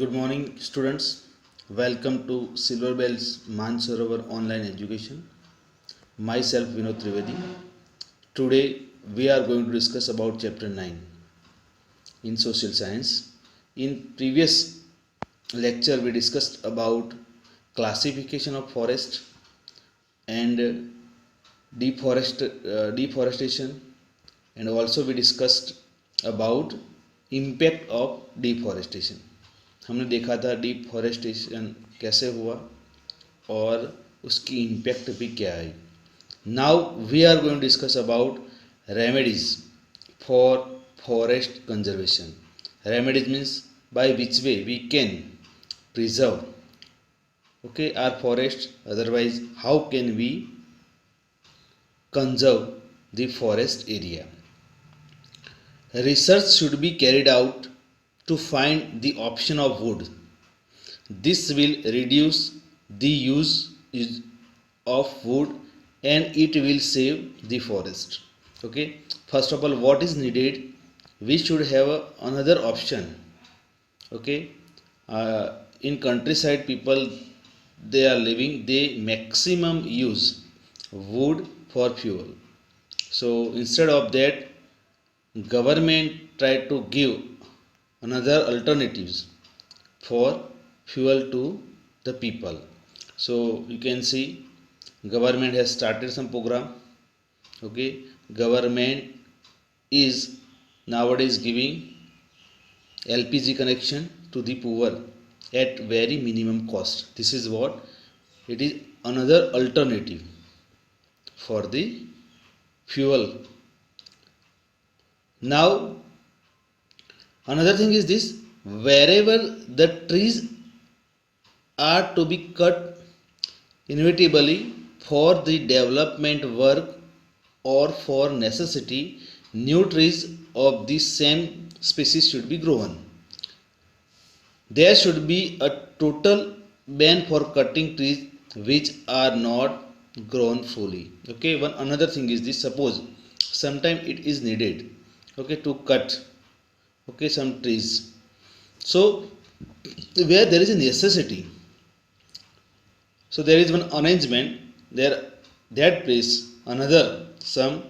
Good morning, students. Welcome to Silver Bells Mansarovar Online Education. Myself, Vinod Trivedi. Today, we are going to discuss about Chapter 9 in Social Science. In previous lecture, we discussed about classification of forest and deforestation, and also we discussed about impact of deforestation. हमने देखा था deforestation कैसे हुआ और उसकी impact भी क्या है. Now we are going to discuss about remedies for forest conservation. Remedies means by which way we can preserve our forest, otherwise how can we conserve the forest area. Research should be carried out to find the option of wood. This will reduce the use of wood and it will save the forest. Okay, first of all, what is needed? We should have another option. Okay, in countryside people, they are living, they maximum use wood for fuel. So instead of that, government tried to give another alternatives for fuel to the people. So you can see government has started some program. Okay, government is nowadays giving LPG connection to the poor at very minimum cost. This is what it is, another alternative for the fuel. Now another thing is this: wherever the trees are to be cut inevitably for the development work or for necessity, new trees of the same species should be grown. There should be a total ban for cutting trees which are not grown fully. Okay, one another thing is this: suppose sometime it is needed, okay, to cut, okay, some trees. So where there is a necessity, so there is one arrangement there, that place another some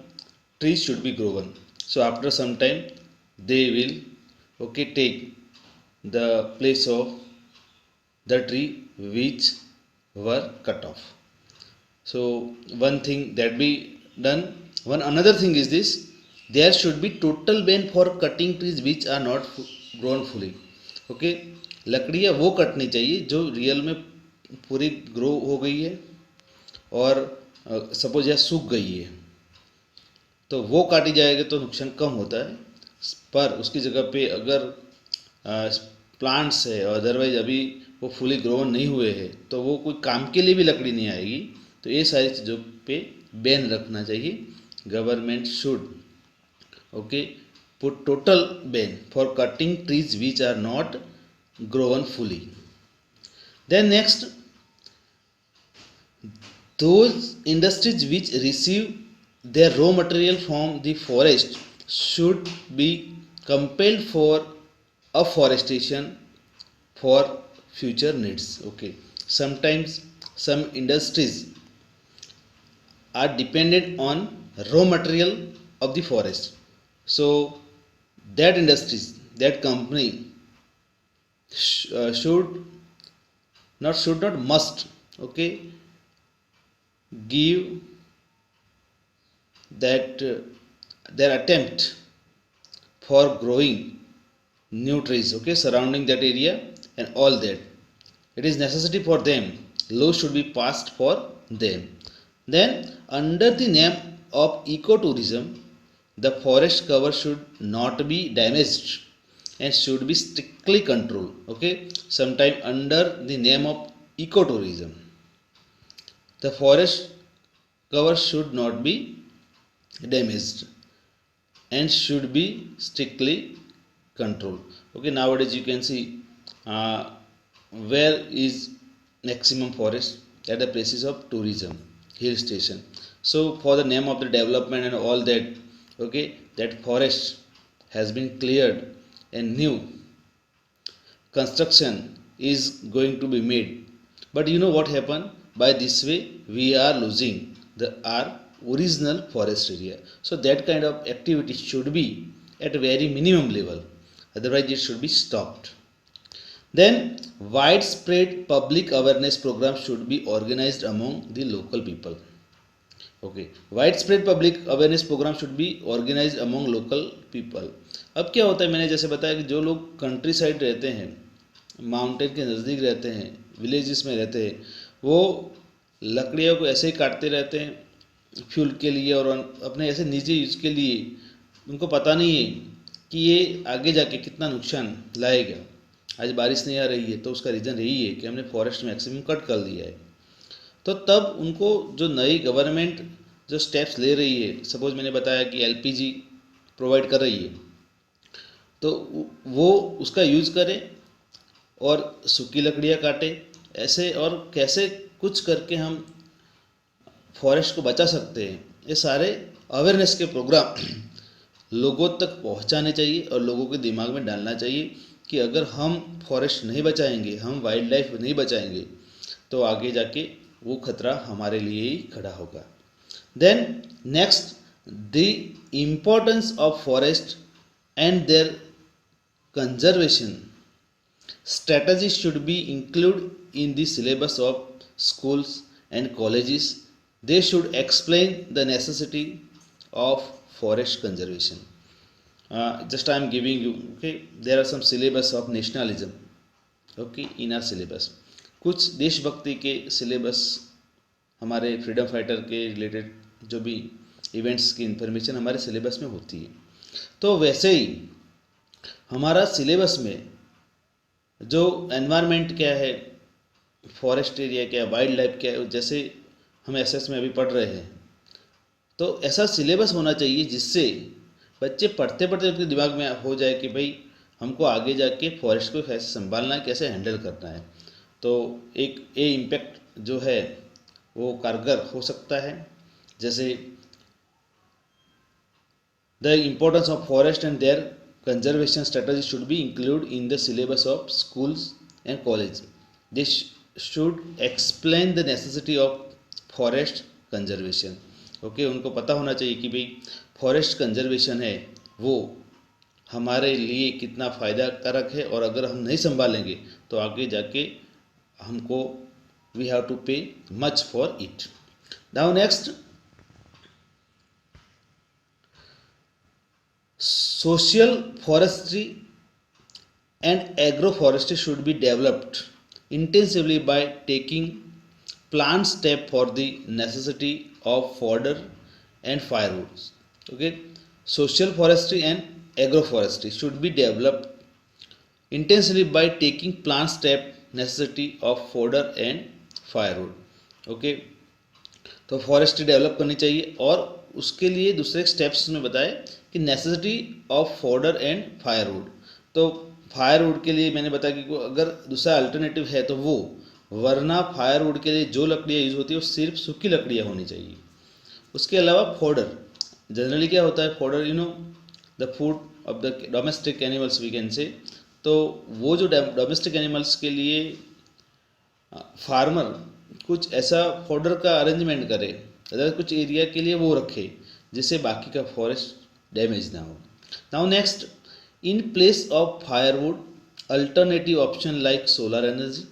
trees should be grown. So after some time they will, okay, take the place of the tree which were cut off. So one thing that be done. One another thing is this: there should be total ban for cutting trees which are not grown fully. Okay, लकड़ियाँ वो कटनी चाहिए जो real में पूरी grow हो गई है और सपोज या सूख गई है, तो वो काटी जाएगी तो नुकसान कम होता है. पर उसकी जगह पे अगर प्लांट्स है और अदरवाइज अभी वो फुली ग्रोन नहीं हुए हैं तो वो कोई काम के लिए भी लकड़ी नहीं आएगी. तो ये सारी चीज़ों पे बैन रखना चाहिए. Government should, okay, put total ban for cutting trees which are not grown fully. Then next, those industries which receive their raw material from the forest should be compelled for afforestation for future needs. Okay, sometimes some industries are dependent on raw material of the forest. So that industries, that company should not must, okay, give that their attempt for growing new trees, okay, surrounding that area and all that. It is necessity for them. Laws should be passed for them. Then under the name of ecotourism, the forest cover should not be damaged and should be strictly controlled. Okay, sometime under the name of ecotourism, the forest cover should not be damaged and should be strictly controlled. Okay, nowadays you can see where is maximum forest at the places of tourism, hill station. So for the name of the development and all that, okay, that forest has been cleared and new construction is going to be made. But you know what happened? By this way we are losing our original forest area. So that kind of activity should be at a very minimum level, otherwise it should be stopped. Then widespread public awareness programs should be organized among the local people. Okay, widespread public awareness program should be organized among local people. अब क्या होता है, मैंने जैसे बताया कि जो लोग कंट्री साइड रहते हैं, माउंटेन के नज़दीक रहते हैं, विलेजेस में रहते हैं, वो लकड़ियों को ऐसे ही काटते रहते हैं फ्यूल के लिए और अपने ऐसे निजी यूज के लिए। उनको पता नहीं है कि ये आगे जाके कितना नुकसान लाएगा। आज बारिश नहीं आ रही है तो उसका रीज़न यही है कि हमने फॉरेस्ट मैक्सिमम कट कर दिया है। तो तब उनको जो नई गवर्नमेंट जो स्टेप्स ले रही है, सपोज मैंने बताया कि एलपीजी प्रोवाइड कर रही है, तो वो उसका यूज़ करें और सूखी लकड़ियाँ काटे ऐसे, और कैसे कुछ करके हम फॉरेस्ट को बचा सकते हैं, ये सारे अवेयरनेस के प्रोग्राम लोगों तक पहुंचाने चाहिए और लोगों के दिमाग में डालना चाहिए कि अगर हम फॉरेस्ट नहीं बचाएंगे, हम वाइल्ड लाइफ नहीं बचाएंगे, तो आगे जाके वो खतरा हमारे लिए ही खड़ा होगा। Then next, the importance of forest and their conservation strategies should be included in the syllabus of schools and colleges. They should explain the necessity of forest conservation. Just I am giving you, okay, there are some syllabus of nationalism, okay, in our syllabus. कुछ देशभक्ति के syllabus हमारे freedom fighter के related जो भी events की information हमारे syllabus में होती है। तो वैसे ही हमारा सिलेबस में जो एनवायरनमेंट क्या है, फॉरेस्ट एरिया क्या है, वाइल्ड लाइफ क्या है, जैसे हम एसएस में अभी पढ़ रहे हैं, तो ऐसा सिलेबस होना चाहिए जिससे बच्चे पढ़ते पढ़ते उनके दिमाग में हो जाए कि भाई हमको आगे जाके फॉरेस्ट को कैसे संभालना है, कैसे हैंडल करना है। तो एक ये इम्पैक्ट जो है वो कारगर हो सकता है। जैसे the importance of forest and their conservation strategy should be included in the syllabus of schools and college. This should explain the necessity of forest conservation. Okay, उनको पता होना चाहिए कि भाई फॉरेस्ट कंजर्वेशन है वो हमारे लिए कितना फ़ायदा कारक है, और अगर हम नहीं संभालेंगे तो आगे जाके हमको we have to pay much for it. Now next, social forestry and agroforestry should be developed intensively by taking planned step for the necessity of fodder and firewood. Okay, social forestry and agroforestry should be developed intensively by taking planned step necessity of fodder and firewood. Okay, तो forestry develop करनी चाहिए, और उसके लिए दूसरे steps में बताए कि necessity of fodder and firewood. तो फायरवुड के लिए मैंने बताया कि अगर दूसरा अल्टरनेटिव है तो वो, वरना फायरवुड के लिए जो लकड़ियाँ यूज़ होती है वो सिर्फ सूखी लकड़ियाँ होनी चाहिए। उसके अलावा फॉडर, जनरली क्या होता है fodder, you know the food of the domestic animals we can say. तो वो जो डोमेस्टिक एनिमल्स के लिए फार्मर कुछ ऐसा फॉडर का अरेंजमेंट करे, अगर कुछ एरिया के लिए वो रखे जिससे बाकी का फॉरेस्ट डैमेज ना हो। Now next, in place of firewood alternative option like solar energy,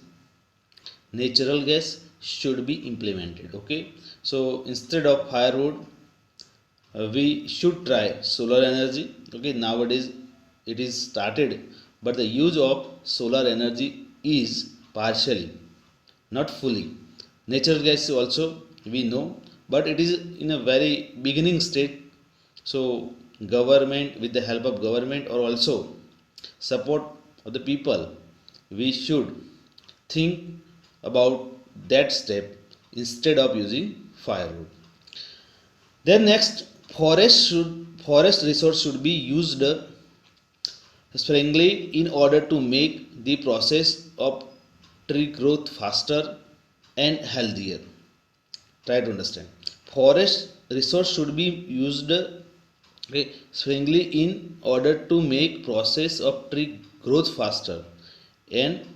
natural gas should be implemented. Okay, so instead of firewood we should try solar energy. Okay, nowadays it is started, but the use of solar energy is partially, not fully. Natural gas also we know, but it is in a very beginning state. So government, with the help of government or also support of the people, we should think about that step instead of using firewood. Then next, forest resource should be used sparingly in order to make the process of tree growth faster and healthier. Try to understand. Forest resource should be used sparingly in order to make process of tree growth faster and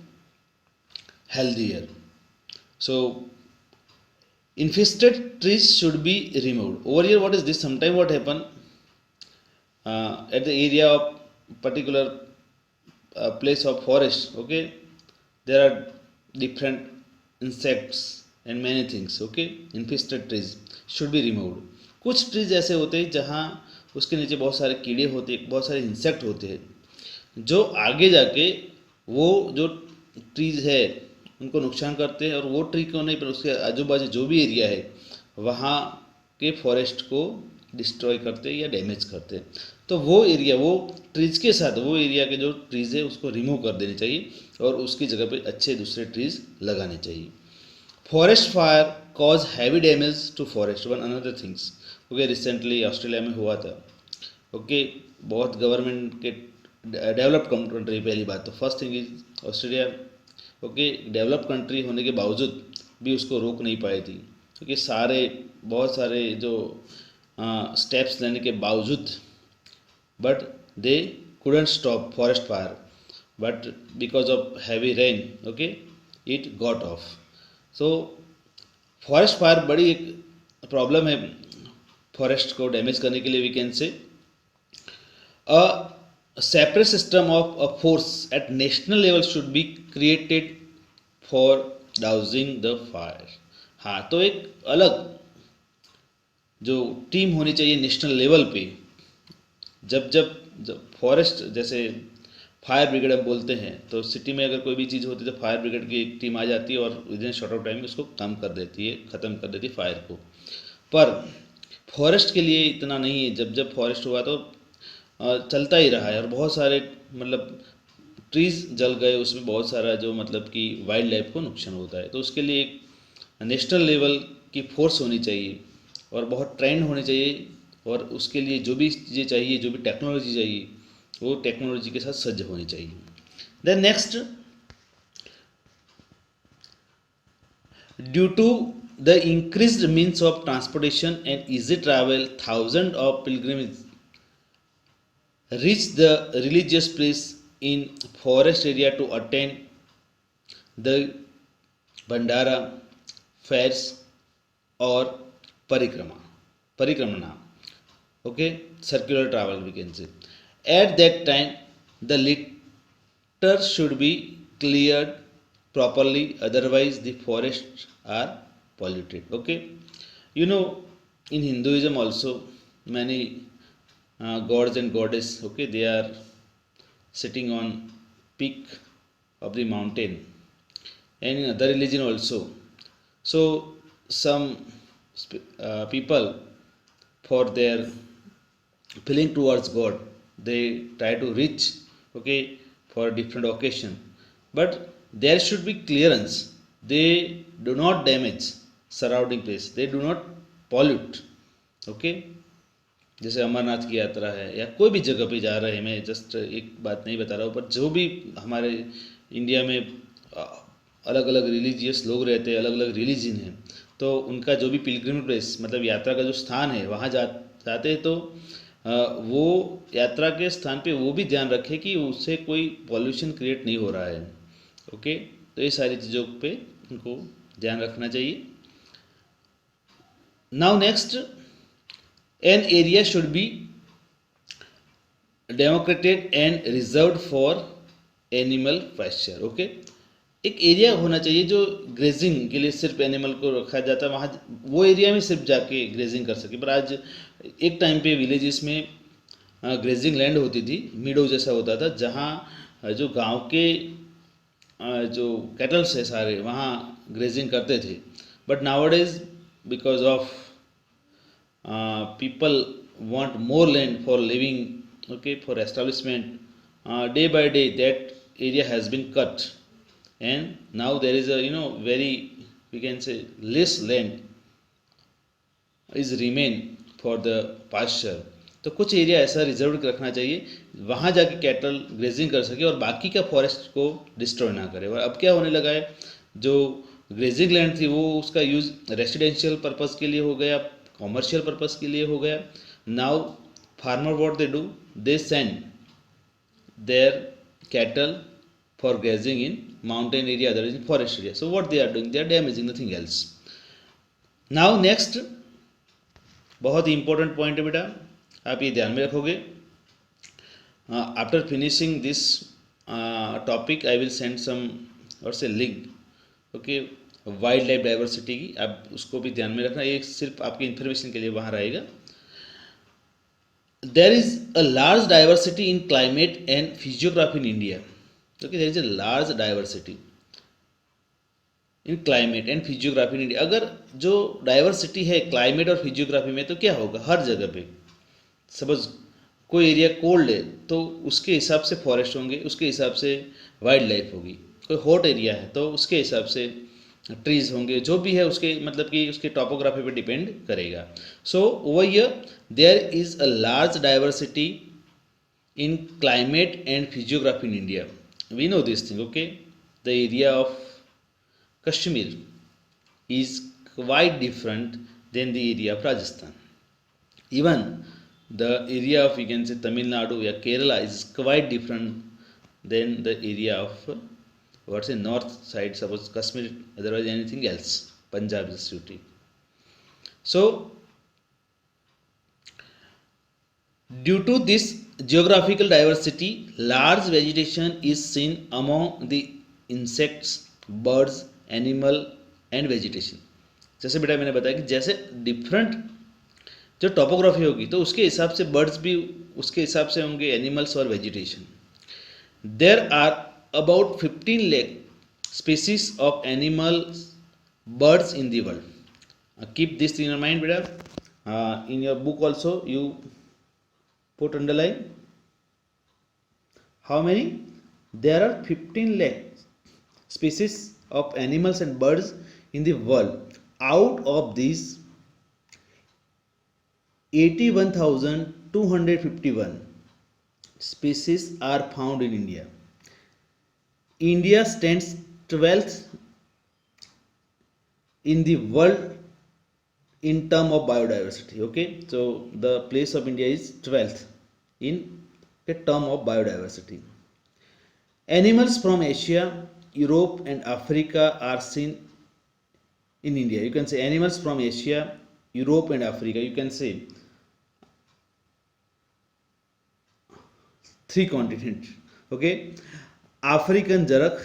healthier. So infested trees should be removed. Over here, what is this? Sometime what happen at the area of particular place of forest, okay, there are different insects and many things, okay. infested trees should be removed. कुछ trees ऐसे होते हैं जहाँ उसके नीचे बहुत सारे कीड़े होते हैं, बहुत सारे इंसेक्ट होते हैं जो आगे जाके वो जो ट्रीज है उनको नुकसान करते हैं, और वो ट्री को नहीं पर उसके आजू बाजू जो भी एरिया है वहाँ के फॉरेस्ट को डिस्ट्रॉय करते हैं या डैमेज करते हैं। तो वो एरिया, वो ट्रीज के साथ वो एरिया के जो ट्रीज है उसको रिमूव कर देनी चाहिए और उसकी जगह पे अच्छे दूसरे ट्रीज लगाने चाहिए। Forest fire cause heavy damage to forest. One another things, okay, recently Australia में हुआ था, ओके, बहुत गवर्नमेंट के डेवलप्ड कंट्री, पहली बात तो first thing is Australia, okay, developed country होने के बावजूद भी उसको रोक नहीं पाई थी, क्योंकि बहुत सारे जो स्टेप्स लेने के बावजूद, but they couldn't stop forest fire, but because of heavy rain, okay, it got off. So forest fire बड़ी एक प्रॉब्लम है फॉरेस्ट को डैमेज करने के लिए। वी कैन से अ separate system of a force at national level should be created for dousing the fire। हाँ, तो एक अलग जो टीम होनी चाहिए नेशनल लेवल पे, जब फॉरेस्ट, जैसे फायर ब्रिगेड अब बोलते हैं, तो सिटी में अगर कोई भी चीज़ होती है तो फायर ब्रिगेड की एक टीम आ जाती है और with in short of time उसको कम कर देती है, ख़त्म कर देती है फायर को। पर फॉरेस्ट के लिए इतना नहीं है। जब फॉरेस्ट हुआ तो चलता ही रहा है, और बहुत सारे मतलब ट्रीज़ जल गए, उसमें बहुत सारा जो मतलब कि वाइल्ड लाइफ को नुकसान होता है। तो उसके लिए एक नेशनल लेवल की फोर्स होनी चाहिए और बहुत ट्रेंड होने चाहिए, और उसके लिए जो भी चीज़ें चाहिए, जो भी टेक्नोलॉजी चाहिए, वो टेक्नोलॉजी के साथ सज्ज होनी चाहिए। Then next, due to the increased means of transportation and easy travel, thousand of pilgrims reach the religious place in forest area to attend the Bandara fairs or parikramana, okay, circular travel we can say. At that time the litter should be cleared properly, otherwise the forests are polluted, okay. You know, in Hinduism also many gods and goddess, okay, they are sitting on peak of the mountain, and in other religion also. So some people, for their feeling towards God, they try to reach, okay, for different occasion, but there should be clearance. They do not damage surrounding place, they do not pollute, okay. जैसे अमरनाथ की यात्रा है या कोई भी जगह पे जा रहे हैं, मैं जस्ट एक बात नहीं बता रहा हूँ, पर जो भी हमारे इंडिया में अलग अलग रिलीजियस लोग रहते हैं, अलग अलग रिलीजन हैं, तो उनका जो भी पिलग्रिम प्लेस मतलब यात्रा का जो स्थान है वहाँ जाते हैं, तो वो यात्रा के स्थान पे वो भी ध्यान रखें कि उससे कोई पॉल्यूशन क्रिएट नहीं हो रहा है, ओके। तो ये सारी चीज़ों पे उनको ध्यान रखना चाहिए। Now next, an area should be demarcated and reserved for animal pasture, okay। एक एरिया होना चाहिए जो ग्रेजिंग के लिए सिर्फ एनिमल को रखा जाता है, वहाँ वो एरिया में सिर्फ जाके ग्रेजिंग कर सके। पर आज एक टाइम पे विलेजेस में ग्रेजिंग लैंड होती थी, मीडो जैसा होता था, जहाँ जो गांव के जो कैटल्स है सारे वहाँ ग्रेजिंग करते थे। But nowadays because of people want more land for living, okay, for establishment, day by day that area has been cut, and now there is a very, we can say, less land is remain for the pasture। तो कुछ area ऐसा reserve रखना चाहिए, वहाँ जाके cattle grazing कर सके और बाकी का फॉरेस्ट को डिस्ट्रॉय ना करे। और अब क्या होने लगा है, जो ग्रेजिंग लैंड थी वो उसका यूज़ रेसिडेंशियल पर्पज़ के लिए हो गया, कॉमर्शियल पर्पज़ के लिए हो गया। Now farmer what they do, they send their cattle for grazing in mountain area, otherwise in forest area. So what they are doing, they are damaging, nothing else. Now next, बहुत ही important point है बेटा, आप ये ध्यान में रखोगे. After finishing this topic I will send some और से link, okay, wild life diversity की, आप उसको भी ध्यान में रखना, ये सिर्फ आपकी इन्फॉर्मेशन के लिए वहाँ रहेगा. There is a large diversity in climate and physiography in India. Okay, there is a large diversity in climate and physiography in India. अगर जो डाइवर्सिटी है क्लाइमेट और फिजियोग्राफी में, तो क्या होगा, हर जगह पे सपोज कोई एरिया कोल्ड है तो उसके हिसाब से फॉरेस्ट होंगे, उसके हिसाब से वाइल्ड लाइफ होगी. कोई हॉट एरिया है तो उसके हिसाब से ट्रीज होंगे, जो भी है उसके मतलब कि उसके टॉपोग्राफी पे डिपेंड करेगा. So over here there is a large diversity in climate and physiography in India. We know this thing, okay. The area of Kashmir is quite different than the area of Rajasthan. Even the area of, you can say, Tamil Nadu or Kerala is quite different than the area of what's a north side, suppose Kashmir, otherwise anything else, Punjab is city. So due to this geographical diversity, large vegetation is seen among the insects, birds, animal and vegetation. जैसे बेटा मैंने बताया कि जैसे different जो topography होगी तो उसके हिसाब से बर्ड्स भी उसके हिसाब से होंगे, एनिमल्स और vegetation. There are about 15 lakh species of animals, birds in the world. Keep this in your mind बेटा. In your book also you put underline how many. There are 15 lakh species of animals and birds in the world. Out of these, 81,251 species are found in India. India stands 12th in the world in term of biodiversity. Okay, so the place of India is 12th in the term of biodiversity. Animals from Asia, Europe and Africa are seen in India. You can say animals from Asia, Europe and Africa. You can say 3 continents. Okay, African jarak,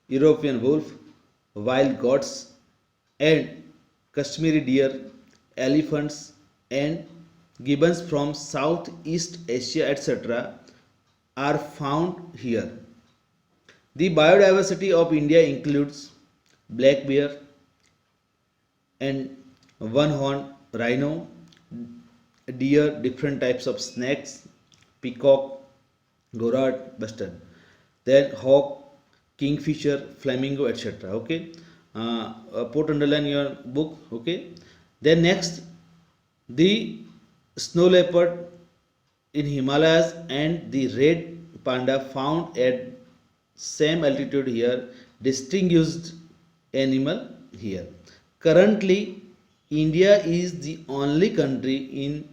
European wolf, wild goats and Kashmiri deer, elephants and gibbons from Southeast Asia, etc. are found here. The biodiversity of India includes black bear and one-horned rhino, deer, different types of snakes, peacock, gorad, bustard, then hawk, kingfisher, flamingo, etc. Okay, put underline your book. Okay, then next, the snow leopard in Himalayas and the red panda found at same altitude here, distinguished animal here. Currently, India is the only country in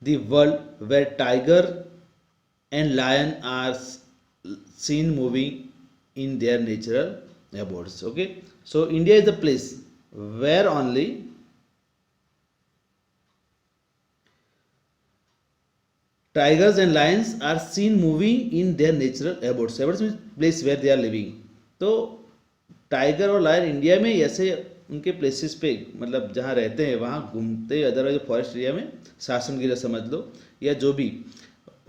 the world where tiger and lion are seen moving in their natural abodes. Okay, so India is the place where only tigers and lions are seen moving in their natural abodes. Abodes means place where they are living. तो tiger और lion India में ऐसे उनके places पे, मतलब जहाँ रहते हैं वहाँ घूमते, अदरवाइज फॉरेस्ट एरिया में शासन गिरा समझ लो या जो भी,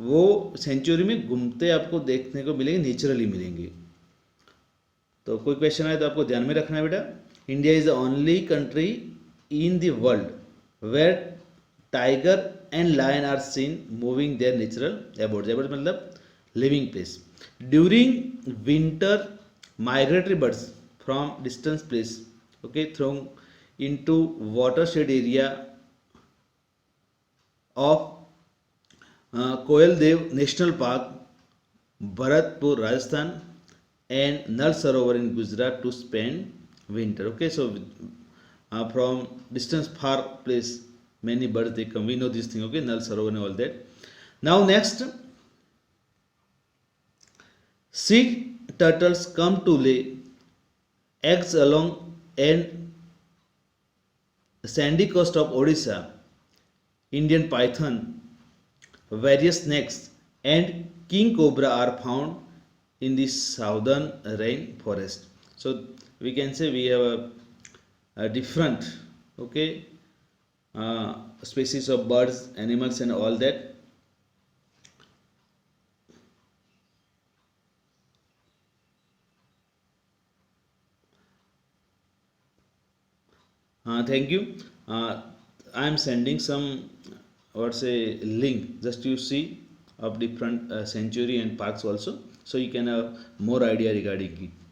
वो सेंचुरी में घूमते आपको देखने को मिलेंगे, नेचुरली मिलेंगे. तो कोई क्वेश्चन आए तो आपको ध्यान में रखना है बेटा. India is the only country in the world where tiger and lion are seen moving their natural abodes. Abodes मतलब living place. During winter, migratory birds from distant place, okay, thrown into watershed area of Koyal Dev National Park, Bharatpur, Rajasthan and Nal Sarovar in Gujarat to spend winter. Okay, so from distance far place many birds they come, we know this thing. Okay, Nal Sarovar and all that. Now next, Sea turtles come to lay eggs along and sandy coast of Odisha. Indian python, various snakes, and king cobra are found in the southern rainforest. So we can say we have a different, okay, species of birds, animals, and all that. Thank you. I am sending some what's a link just you see of different sanctuary and parks also, so you can have more idea regarding it.